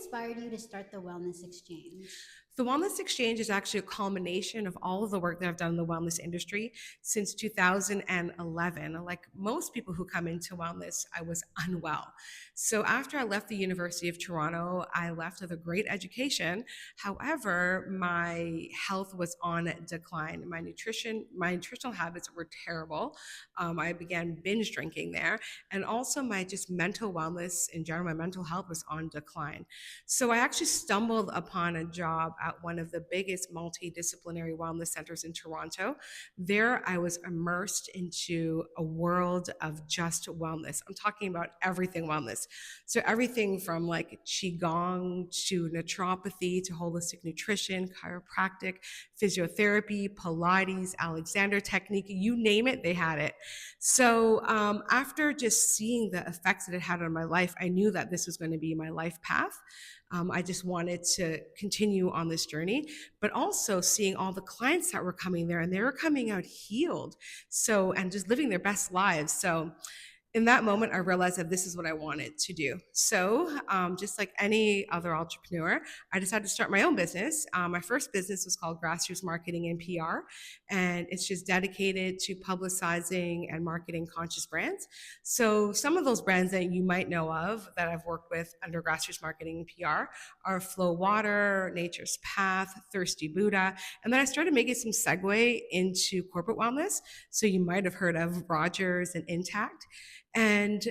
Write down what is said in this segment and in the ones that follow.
inspired you to start the Wellness Exchange? The Wellness Exchange is actually a culmination of all of the work that I've done in the wellness industry since 2011. Like most people who come into wellness, I was unwell. So after I left the University of Toronto, I left with a great education. However, my health was on decline. My nutritional habits were terrible. I began binge drinking there. And also my just mental wellness in general, my mental health was on decline. So I actually stumbled upon a job at one of the biggest multidisciplinary wellness centers in Toronto. There, I was immersed into a world of just wellness. I'm talking about everything wellness. So everything from like qigong to naturopathy to holistic nutrition, chiropractic, physiotherapy, Pilates, Alexander technique, you name it, they had it. So after just seeing the effects that it had on my life, I knew that this was going to be my life path. I just wanted to continue on this journey, but also seeing all the clients that were coming there and they were coming out healed. So, and just living their best lives. So, in that moment, I realized that this is what I wanted to do. So, just like any other entrepreneur, I decided to start my own business. My first business was called Grassroots Marketing and PR, and it's just dedicated to publicizing and marketing conscious brands. So, some of those brands that you might know of that I've worked with under Grassroots Marketing and PR are Flow Water, Nature's Path, Thirsty Buddha, and then I started making some segue into corporate wellness. So, you might have heard of Rogers and Intact. And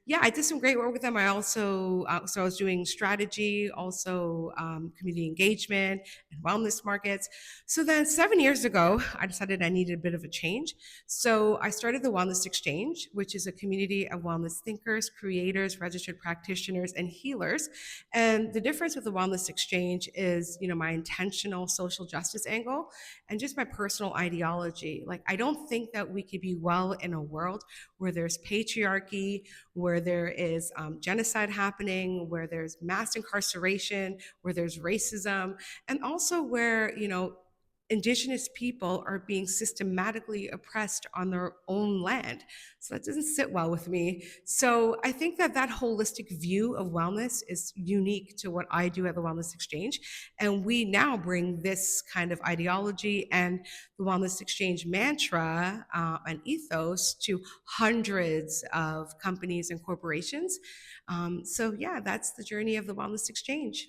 yeah, I did some great work with them. I also, so I was doing strategy, also community engagement and wellness markets. So then 7 years ago, I decided I needed a bit of a change. So I started the Wellness Exchange, which is a community of wellness thinkers, creators, registered practitioners, and healers. And the difference with the Wellness Exchange is, my intentional social justice angle and just my personal ideology. Like, I don't think that we could be well in a world where there's patriarchy, where there is genocide happening, where there's mass incarceration, where there's racism, and also where, Indigenous people are being systematically oppressed on their own land. So that doesn't sit well with me. So I think that that holistic view of wellness is unique to what I do at the Wellness Exchange. And we now bring this kind of ideology and the Wellness Exchange mantra and ethos to hundreds of companies and corporations. So yeah, that's the journey of the Wellness Exchange.